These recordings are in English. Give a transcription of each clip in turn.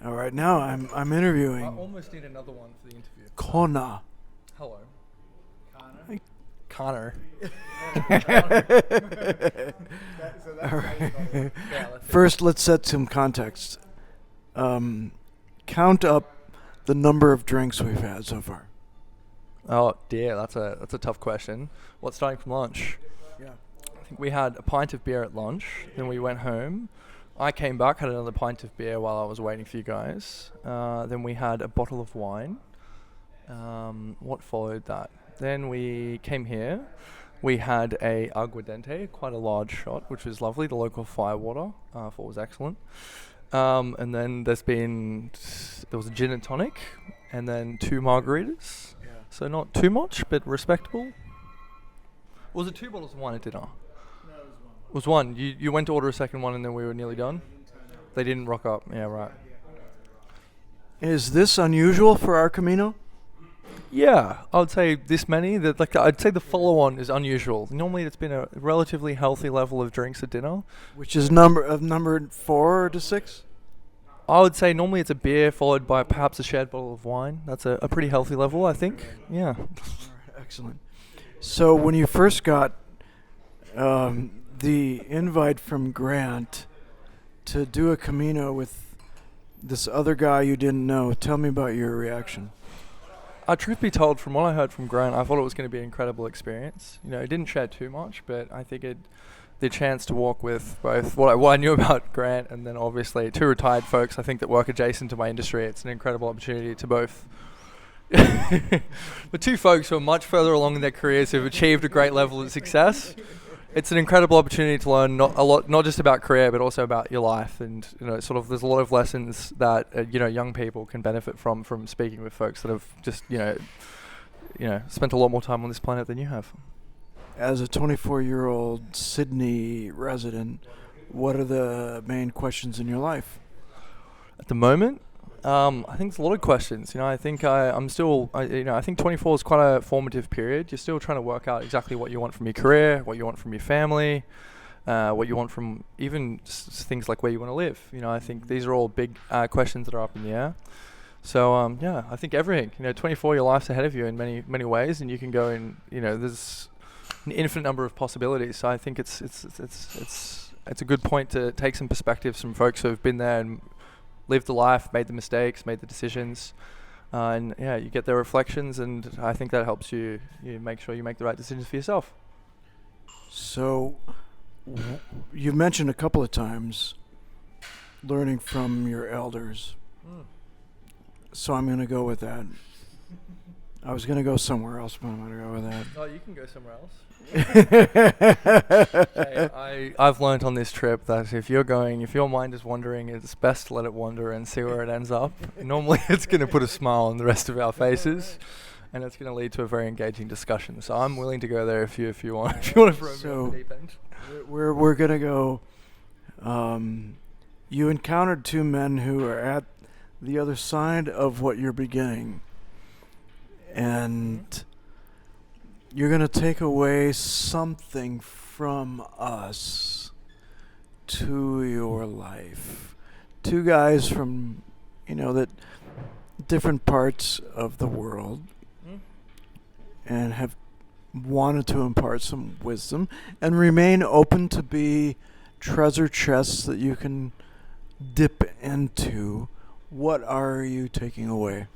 All right, now I'm I interviewing almost need another one for the interview. Kona. Hello. Connor. All right. Yeah, let's First, let's set some context. Count up the number of drinks we've had so far. Oh dear, that's a tough question. What's starting from lunch? Yeah. I think we had a pint of beer at lunch. Then we went home. I came back, had another pint of beer while I was waiting for you guys. Then we had a bottle of wine. What followed that? Then we came here. We had a aguardente, quite a large shot, which was lovely. The local firewater, I thought was excellent. And then there was a gin and tonic, and then 2 margaritas. Yeah. So not too much, but respectable. Was it 2 bottles of wine at dinner? No, it was one. It was one. You went to order a second one, and then we were nearly done. They didn't rock up. Yeah, right. Is this unusual for our Camino? Yeah, I would say this many. I'd say the follow-on is unusual. Normally, it's been a relatively healthy level of drinks at dinner. Which is number 4 to 6? I would say normally it's a beer followed by perhaps a shared bottle of wine. That's a pretty healthy level, I think. Yeah. Excellent. So when you first got the invite from Grant to do a Camino with this other guy you didn't know, tell me about your reaction. Truth be told, from what I heard from Grant, I thought it was going to be an incredible experience. You know, it didn't share too much, but I think the chance to walk with both what I knew about Grant and then obviously 2 retired folks, I think, that work adjacent to my industry, it's an incredible opportunity to both. The 2 folks who are much further along in their careers who've achieved a great level of success. It's an incredible opportunity to learn not just about career, but also about your life. And, sort of there's a lot of lessons that, young people can benefit from speaking with folks that have just, spent a lot more time on this planet than you have. As a 24-year-old Sydney resident, what are the main questions in your life? At the moment, I think there's a lot of questions. I think I think 24 is quite a formative period. You're still trying to work out exactly what you want from your career, what you want from your family, what you want from even things like where you want to live. I think these are all big questions that are up in the air. So I think everything. 24, your life's ahead of you in many many ways, and you can go in. There's an infinite number of possibilities. So I think it's a good point to take some perspectives from folks who have been there and lived the life, made the mistakes, made the decisions, and you get their reflections, and I think that helps you make sure you make the right decisions for yourself. So, you mentioned a couple of times learning from your elders. So I'm going to go with that. I was going to go somewhere else, but I'm going to go with that. Oh, you can go somewhere else. Hey, I've learned on this trip that if your mind is wandering, it's best to let it wander and see where it ends up. Normally, it's going to put a smile on the rest of our faces, and it's going to lead to a very engaging discussion. So I'm willing to go there if you want. If you want to throw me off the deep end. We're going to go. You encountered 2 men who are at the other side of what you're beginning, and you're going to take away something from us to your life. 2 guys from, that different parts of the world and have wanted to impart some wisdom and remain open to be treasure chests that you can dip into. What are you taking away?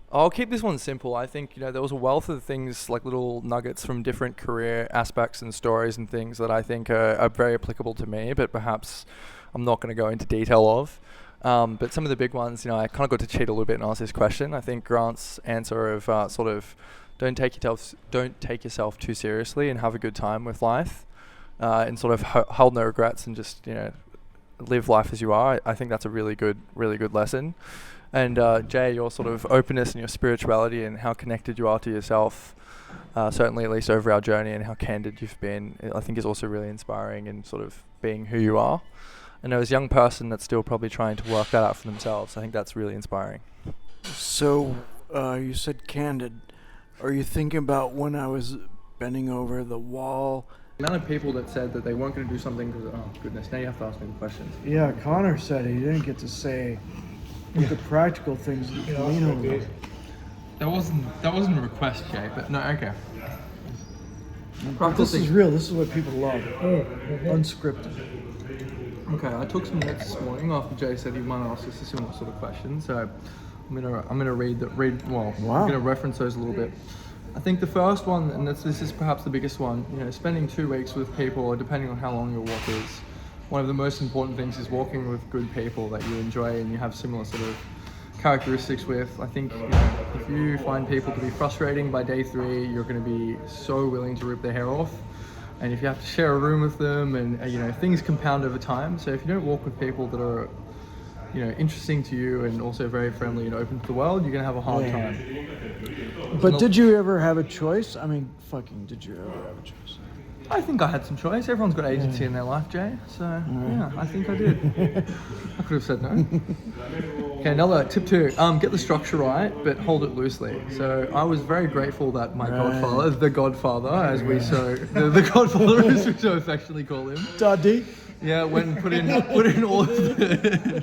I'll keep this one simple. I think, there was a wealth of things like little nuggets from different career aspects and stories and things that I think are very applicable to me, but perhaps I'm not going to go into detail of. But some of the big ones, I kind of got to cheat a little bit and ask this question. I think Grant's answer of sort of don't take yourself too seriously and have a good time with life, and sort of hold no regrets and just, live life as you are. I think that's a really good lesson. And Jay, your sort of openness and your spirituality and how connected you are to yourself, certainly at least over our journey, and how candid you've been, I think is also really inspiring in sort of being who you are. And as a young person that's still probably trying to work that out for themselves, I think that's really inspiring. So, you said candid. Are you thinking about when I was bending over the wall? The amount of people that said that they weren't going to do something because, oh goodness, now you have to ask me the questions. Yeah, Connor said he didn't get to say with the practical things that you can lean on. That wasn't a request, Jay, but no, okay. But this is real. This is what people love. Unscripted. Okay, I took some notes this morning after Jay said he might ask us a similar sort of question, so I'm gonna I'm gonna reference those a little bit. I think the first one, and this is perhaps the biggest one, spending 2 weeks with people, or depending on how long your walk is, one of the most important things is walking with good people that you enjoy and you have similar sort of characteristics with. I think if you find people to be frustrating by day 3, you're going to be so willing to rip their hair off. And if you have to share a room with them, and things compound over time. So if you don't walk with people that are interesting to you and also very friendly and open to the world, you're going to have a hard time. But did you ever have a choice? I mean, did you ever have a choice? I think I had some choice. Everyone's got agency in their life, Jay. So yeah, I think I did. I could have said no. Okay, another tip 2. Get the structure right, but hold it loosely. So I was very grateful that my godfather, the godfather as we so affectionately call him. Daddy. Yeah, put in all of the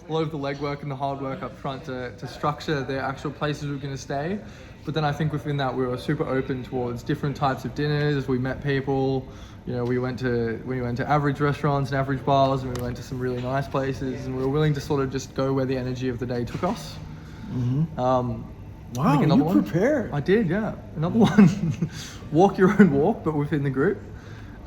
legwork and the hard work up front to structure the actual places we're going to stay. But then I think within that we were super open towards different types of dinners. We met people. We went to average restaurants and average bars, and we went to some really nice places, and we were willing to sort of just go where the energy of the day took us. Wow, you prepared. I did, yeah. Another one, walk your own walk, but within the group.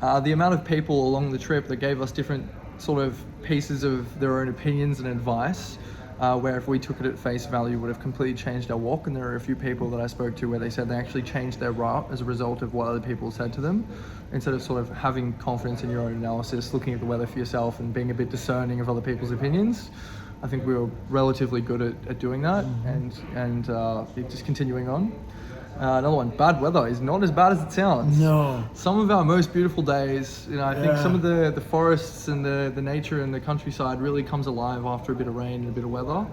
The amount of people along the trip that gave us different sort of pieces of their own opinions and advice, where if we took it at face value would have completely changed our walk. And there are a few people that I spoke to where they said they actually changed their route as a result of what other people said to them, instead of sort of having confidence in your own analysis, looking at the weather for yourself and being a bit discerning of other people's opinions. I think we were relatively good at doing that, and just continuing on. Another one, bad weather is not as bad as it sounds. No. Some of our most beautiful days, I think some of the forests and the nature and the countryside really comes alive after a bit of rain and a bit of weather.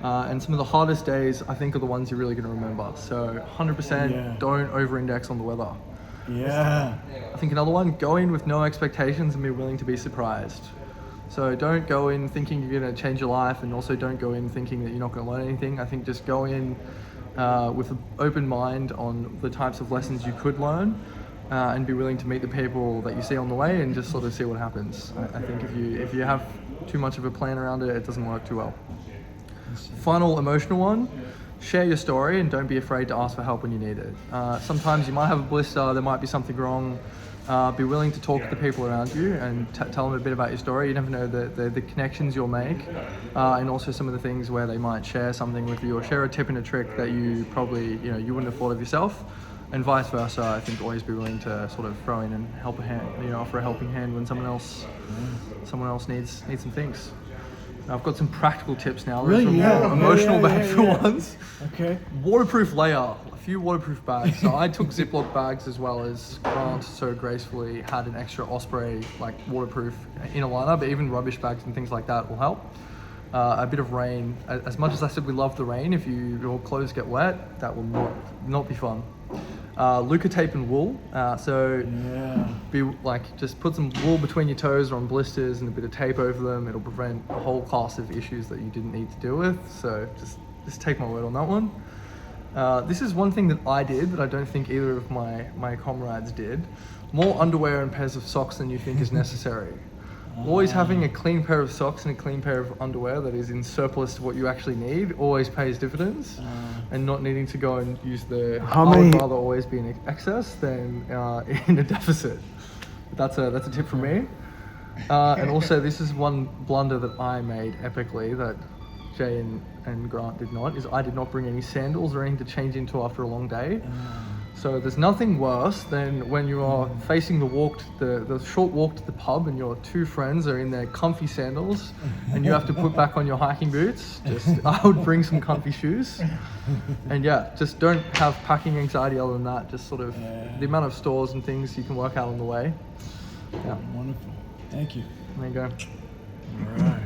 And some of the hardest days, I think, are the ones you're really going to remember. So 100% don't over-index on the weather. Yeah. I think another one, go in with no expectations and be willing to be surprised. So don't go in thinking you're going to change your life, and also don't go in thinking that you're not going to learn anything. I think just go in with an open mind on the types of lessons you could learn, and be willing to meet the people that you see on the way and just sort of see what happens. I think if you have too much of a plan around it, it doesn't work too well. Final emotional one, share your story and don't be afraid to ask for help when you need it. Sometimes you might have a blister, there might be something wrong. Be willing to talk to the people around you and tell them a bit about your story. You never know the connections you'll make, and also some of the things where they might share something with you or share a tip and a trick that you probably you wouldn't have thought of yourself, and vice versa. I think always be willing to sort of throw in and help a hand, offer a helping hand when someone else needs some things. I've got some practical tips now. Really? Emotional behavioural ones. Okay. Waterproof layer. A few waterproof bags. So I took Ziploc bags, as well as Grant so gracefully had an extra Osprey waterproof inner liner, but even rubbish bags and things like that will help. A bit of rain. As much as I said we love the rain, if your clothes get wet, that will not be fun. Luca tape and wool. Just put some wool between your toes or on blisters and a bit of tape over them. It'll prevent a whole class of issues that you didn't need to deal with. So just take my word on that one. This is one thing that I did that I don't think either of my comrades did. More underwear and pairs of socks than you think is necessary. Always having a clean pair of socks and a clean pair of underwear that is in surplus to what you actually need always pays dividends, and not needing to go and use I would rather always be in excess than in a deficit. That's a tip from me. And also, this is one blunder that I made epically that Jay and Grant did not, is I did not bring any sandals or anything to change into after a long day. So there's nothing worse than when you are facing the short walk to the pub and your 2 friends are in their comfy sandals and you have to put back on your hiking boots. I would bring some comfy shoes. And just don't have packing anxiety other than that. Just sort of the amount of stores and things you can work out on the way. Yeah. Wonderful. Thank you. There you go. All right.